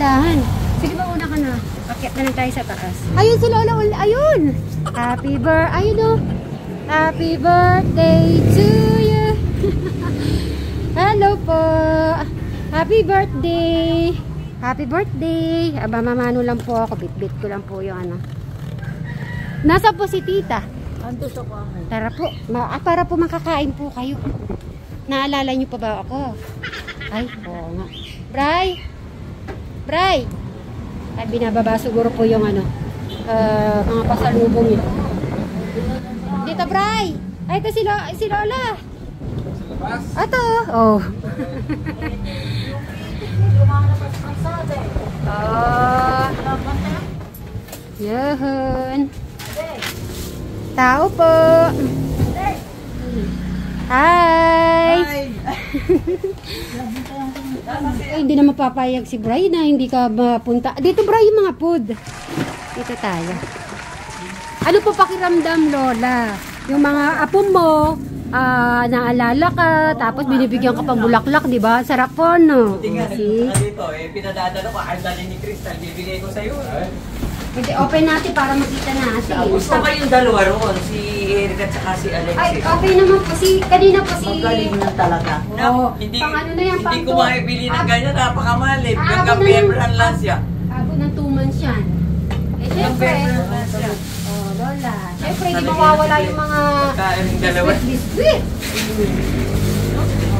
dahan-dahan. Sige ba, una ka na. Pakyat na lang tayo sa taas. Ayun si Lola, ayun! Happy birthday, ayun o. Happy birthday to you. Hello po. Happy birthday. Happy birthday. Aba, mamano lang po ako. Bit-bit ko lang po yung ano. Nasa po si tita? Ando sa kami. Tara po. Para po makakain po kayo. Naalala niyo pa ba ako? Ay, oo nga. Bray! Bray! Ay, binababa siguro po yung ano, mga pasalubong nito. Dito, Bray! Ay, ito si Lola. Ato, oh. Oh. Yun. Tao po. Hi! Ay, hindi na mapapayag si Bray na hindi ka mapunta. Dito, Bray, yung mga food. Dito tayo. Ano po pakiramdam, Lola? Yung mga apo mo, naalala ka, tapos binibigyan ka pang bulaklak, di ba? Sarap po, no? Buti nga, dito, pinadadalo ko, ang dali ni Crystal, bibigay ko sa'yo. Hindi, open natin para makita natin. Gusto ba yung dalawa roon? Si Eric at saka si Alexis? Ay, okay naman po. Kanina po si... Magaling na talaga. Oo. Hindi, Pang ano na yan, hindi ko maibili ng ganyan, napakamahal eh. Hanggang Beverland lang siya. Abot ng 2 months yan. Eh, syempre. Oh, Lola. Syempre, hindi mawawala yung mga... Kain ng dalawa. Biscuit.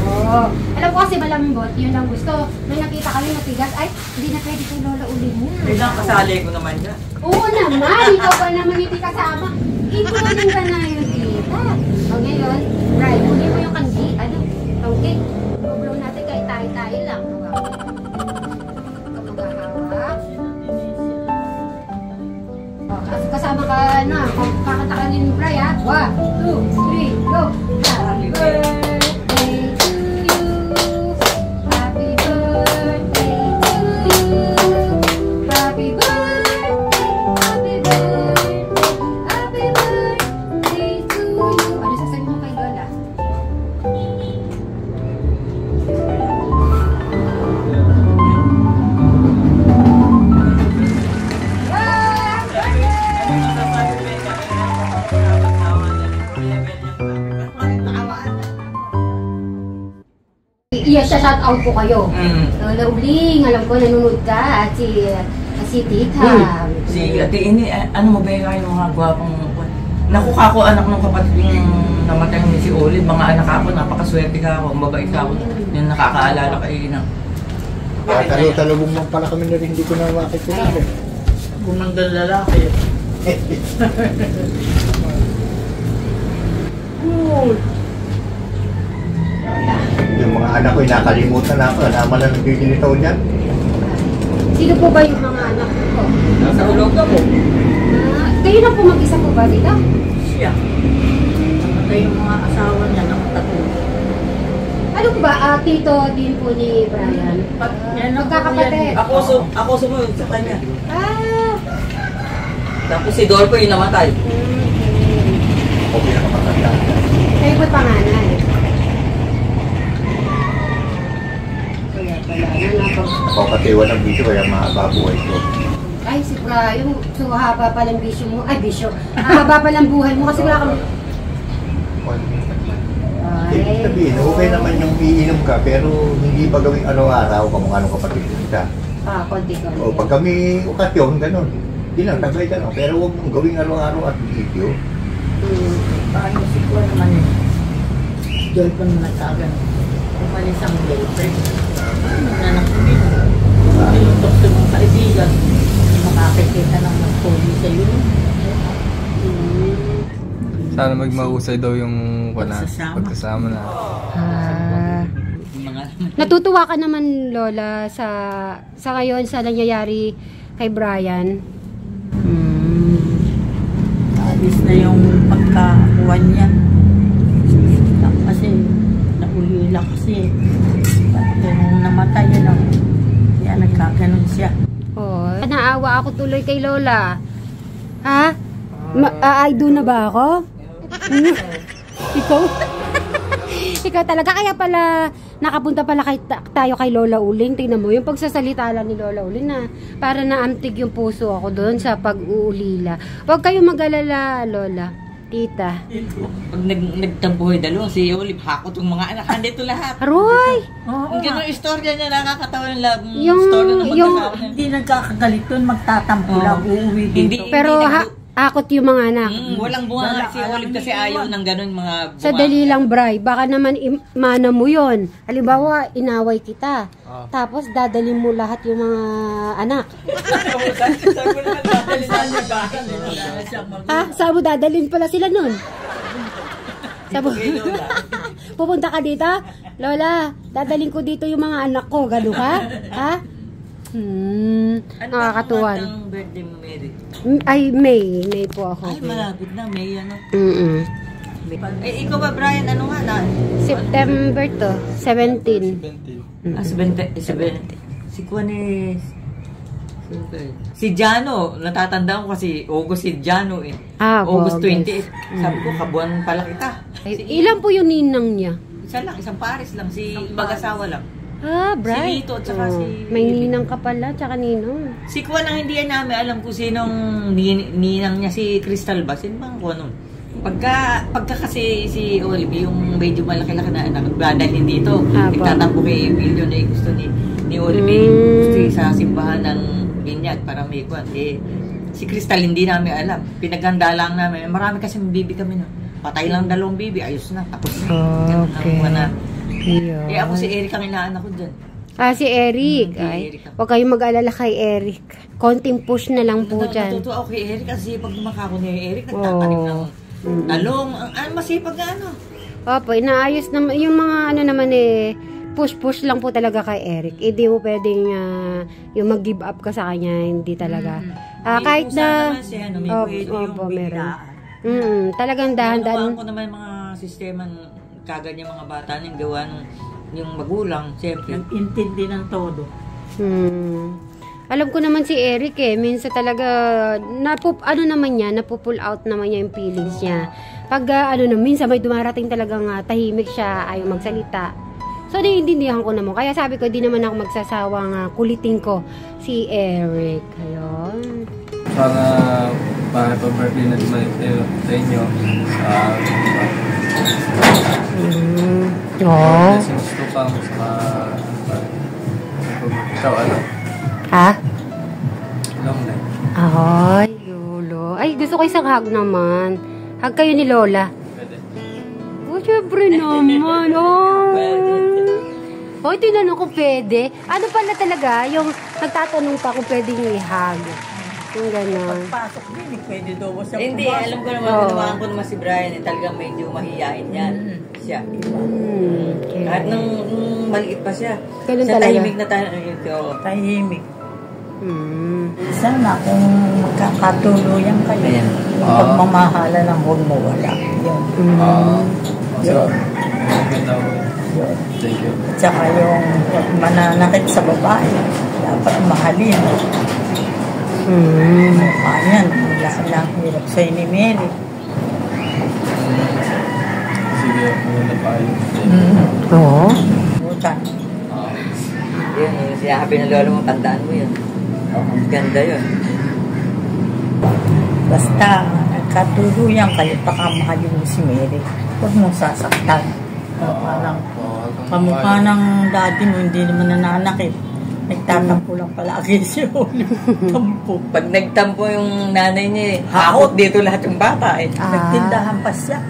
Oh. Alam ko kasi malambot, yun ang gusto. May nakita kami matigas, ay, hindi na pwede kay Lola ulit niya. Kailangan kasali ko naman yan. Oo naman, ikaw ba naman hindi kasama? Ikunin ka na yun, tita. O ngayon, Bray, huli mo yung kanji, tongkik. Blow natin kahit tayo-tayo lang. Ikaw maghahawak. O, kasama ka na, kakanta ka ni Bray ha. 1, 2, 3, go! Happy birthday to you. Happy birthday to you. Happy birthday. Happy birthday to you. Ano sasabihin mo kay Lola? Iya-shout out po kayo. Lola Uling, alam ko nanonood ka at si tita. Si Ate Ini, ano mo ba yung mga gwapong... Naku ka ko, anak ng kapatid yung namatay ni si Olive. Mga anak ako, napakaswerte ka ako, mabait ka ako. Yung nakakaalala kayo ng... Talo-talubong lang pala kami na rin, hindi ko na makikilala. Gumandang lalaki. Yung mga anak ko, nakalimutan na ako. Naman na nagbiginitaw niyan. Sino po ba yung mga anak ko? Nasa ulog ka po. Kayo na po mag-isa po ba dito? Siya. Namatay yung mga asawa niya ng tatlo. Ano ba? Tito din po ni Brian? Magkakapatid. Ako sumunod sa kanya. Ah! Tapos si Dorpo yung namatay. O pinakamatanda. Kayo po'y panganay. Kaya pala, Ako katiwa ng bisyo, kaya mababuhay ko. ay, si Brian, so haba pa lang bisyo mo. Ay, bisyo. Haba pa lang buhay mo kasi wala kang... Ibig sabihin, okay naman yung iinom ka, pero hindi pa gawing araw-araw kamukha ng kapatid kita. Konti-konti. O pag kami okasyon, ganun. Hindi lang, taglay ka no? Pero huwag mong gawing araw-araw at video. Paano si Kuya naman eh. Doon pa naman nagkagan. Umalis ang girlfriend. Nanak ko din. Pinutok sa mga kaibigan. Makakikita ng nagpuli sa iyo. Sana magmausay daw yung pagkasama na. Natutuwa ka naman, Lola, sa ngayon, sa nangyayari kay Brian. Alis na yung pagkakuha niya. Kasi naulila kasi. Nung namatay yun, kaya nagkaganon siya. Oh, naawa ako tuloy kay Lola. Ha? Aaydo na ba ako? Ikaw? Ikaw talaga. Kaya pala nakapunta pala tayo kay Lola Uling. Tingnan mo, yung pagsasalita lang ni Lola Uling na para naamtig yung puso ako doon sa pag-uulila. Huwag kayong mag-alala, Lola. Tita. Pag nagtambuhay dalawa, si Olive, hakot yung mga anak. Andito lahat. Roy! Ang ganun istorya niya, nakakatawa yung love Yung- story ng yung- mag-asawa niya. Hindi nagkakagalit yun, magtatampo lang, uuwi dito. Pero akot yung mga anak. Walang bunga si Olive kasi ayaw ng ganun mga bunga. Sa dali lang, Bray. Baka naman mana mo yon. Halimbawa, inaway kita. Tapos, dadalhin mo lahat yung mga anak. Ha? Saan mo dadalhin pala sila nun? Pupunta ka dito? Lola, dadalhin ko dito yung mga anak ko. Gano'n ka? Ha? Nakakatuwa. Ang birthday mo, Mary? Ay, May po ako. Ay, malapit na, May ano. Ikaw ba, Brian, ano nga na? September to, 17. 70. Si Juan si Jano, natatandaan ko kasi August si Jano eh. August 28. Sabi ko, kabuan pala kita. Ilan po yung ninang niya? Isa lang, isang pares lang. Si mag-asawa lang. Bright. Si Rito at saka si... May ninang ka pala, tsaka ninong. Si Juan ang hindi namin alam kung sinong ninang niya, si Crystal ba? Sino bang Juan nun? Pagka kasi si Olive, yung medyo malaki-laki na anak, dadalhin dito. Nagtatampo kay Emilio na gusto ni Olive. Gusto sa simbahan ng Binyag para may Juan. Si Crystal hindi namin alam. Pinaganda lang namin. Marami kasi bibi kami nun. Patay lang 2 bibi, ayos na. Tapos Okay. ako si Eric ang inaanak ko dyan. Si Eric. Huwag kayong mag-alala kay Eric. Konting push na lang po dyan. Natutuwa ako kay Eric kasi pag lumaka ko ni Eric, nagtatanim ng talong. Ang masipag na ano. Opo, inaayos naman. Yung mga ano naman push lang po talaga kay Eric. Hindi mo pwedeng yung mag-give up ka sa kanya. Hindi talaga. Kahit na... Opo, meron. Talagang dahan-dahan. Ko naman mga sistema kaganya mga bata nang gawa ng yung magulang, siyempre. Nag-intindi ng todo. Alam ko naman si Eric minsan talaga napupull out naman niya yung feelings niya. Pag minsan may dumarating talagang tahimik siya, ayaw magsalita. So naiintindihan ko naman. Kaya sabi ko, di naman ako magsasawang kulitin ko si Eric. Ayun. Sana pa-birthday na naman sa inyo. Blessings to come sa ikaw ano? Ha? Long life. Ay, Lolo. Ay, gusto ko isang hug naman. Hug kayo ni Lola. Pwede. Syempre naman. Tinanong ko pwede. Ano pala talaga? Yung nagtatanong pa kung pwede niya i-hug. Yung gano'n. Pagpasok din, pwede daw siya Hindi, alam ko naman, ginawahan ko naman si Brian, talagang medyo mahihain yan. Siya. Okay. At nung maliit pa siya, Ganun sa talaga. tahimik na tahimik. Sana kung magkakatuluyan kayo, pagmamahala lang huwag mo wala. Yun. Thank you. At saka yung mananakit sa babae, dapat mahalin. Ayan, wala lang hirap sa'yo ni Mary. Sige, muna pa kayo. Oo. Butan. Yun, yung sinabi ng lolo mo, tandaan mo yun. Ganda yun. Basta nagkatuluyan kayo, baka mahalin mo si Mary. Huwag mong sasaktan. Parang kamukha ng daddy mo, hindi naman nananakit. Nagtatampo lang palagi si Olive. Tampo. Pag nagtampo yung nanay niya, hakot dito lahat yung bata eh. Nagtindahan pa siya.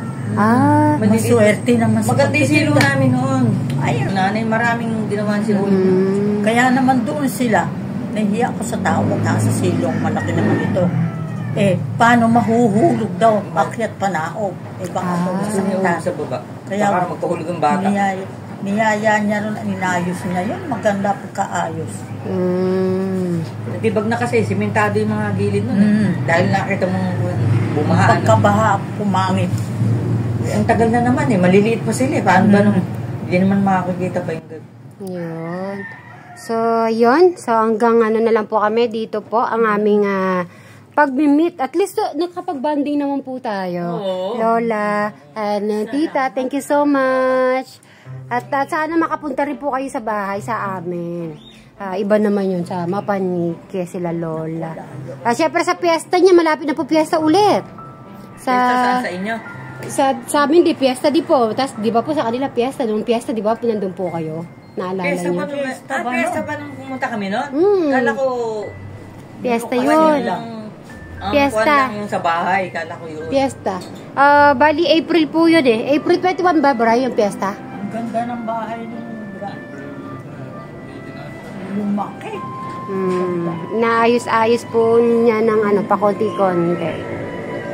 Maswerte naman sa Maganda yung silo namin noon. Ayun. Nanay, maraming ginawa si Olive. Kaya naman doon sila, nahiya ko sa tao, nasa silong, malaki naman ito. Paano mahuhulog daw? Akyat panahog. Baka masaktan. Sa baba. Kaya baka magpahulog ang bata. Niyaya niya ron, inayos niya yun. Maganda pagkaayos. Natibag na kasi, simentado yung mga gilid nun. Dahil nakita mong bumahaan. Pagkabaha, pumangit. Ang tagal na naman maliliit pa sila Paano ba nung hindi naman makakikita pa yung gabi? Yun. So, yun. So, hanggang na lang po kami dito po ang aming pag-meet. At least, nakapag-banding naman po tayo. Lola and Tita, thank you so much. At sana makapunta rin po kayo sa bahay sa amin. Iba naman yun sa Mapanike, sila Lola. Siyempre sa piyesta niya, malapit na po piyesta ulit. Sa inyo? Sa amin, di piyesta di po. Tapos, di ba po sa kanila piyesta? Nung piyesta, di ba, nandun po kayo? Naalala niyo? Piyesta pa nung pumunta kami nun? Kala ko... Piyesta yun. Piyesta. Lang yung sa bahay, kala ko yun. Piyesta. Bali, April po yun eh. April 21 ba, Bray, yung piyesta? Ang ganda ng bahay nung lumaki. Naayos-ayos po niya ng pakonti-konti.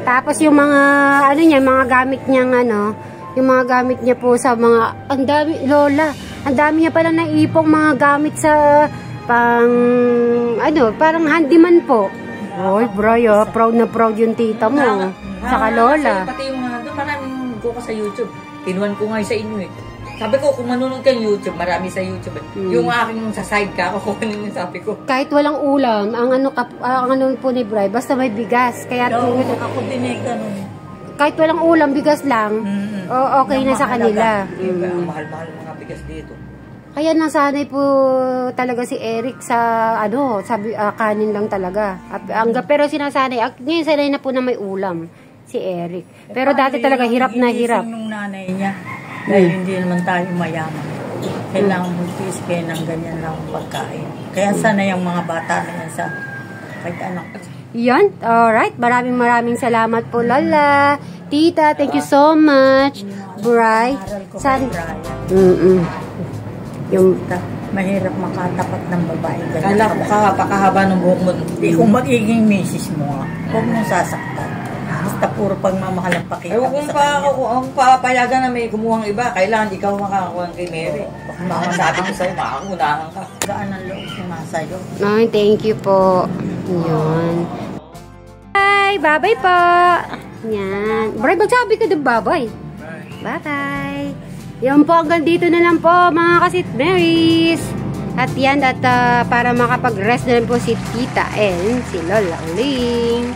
Tapos yung mga, mga gamit niyang yung mga gamit niya po sa mga, ang dami, Lola, ang dami niya palang naipong mga gamit sa, parang handyman po. Oy, Bray, proud na proud yung tita mo. Saka Lola. Pati yung doon, maraming ko sa YouTube. Kinuhan ko nga sa inyo eh. Sabi ko, kung manunod ka yung YouTube, marami sa YouTube. Yung aking sa side ka, kukunin yung sabi ko. Kahit walang ulam, ang ano po ni Bray, basta may bigas. Kaya ako din eh, ganun. Kahit walang ulam, bigas lang, okay na sa kanila. Ang mahal-mahal mga bigas dito. Kaya nasanay po talaga si Eric sa kanin lang talaga. Pero sinasanay, ngayon sanay na po na may ulam si Eric. Pero dati talaga hirap na hirap. Nung nanay niya, dahil hindi naman tayo mayaman. Kailangan multis kayo ng ganyan lang pagkain. Kaya sanay ang mga bata na yan sa kahit anak. Yan, alright. Maraming salamat po, Lola. Tita, thank you so much. Bray. Yung mahirap makatapat ng babae. Kala ko pakahaba ng buhok mo. Hindi kung magiging misis mo, huwag mong sasaktan. Basta puro pagmamahal ang pakita mo sa kanya. Kung papayagan na may kumuhang iba, kailangan ikaw makakuha kay Mary. Sabi ko sa'yo, makakunahan ka. Gaan ang loob ko nga sa'yo. Ay, thank you po. Yan. Bye! Bye-bye po! Yan. Bray, magsabi ka din bye-bye. Bye-bye! Yan po, hanggang dito na lang po mga kasit Marys. At yan, para makapag-rest na lang po si Tita and si Lola Uling.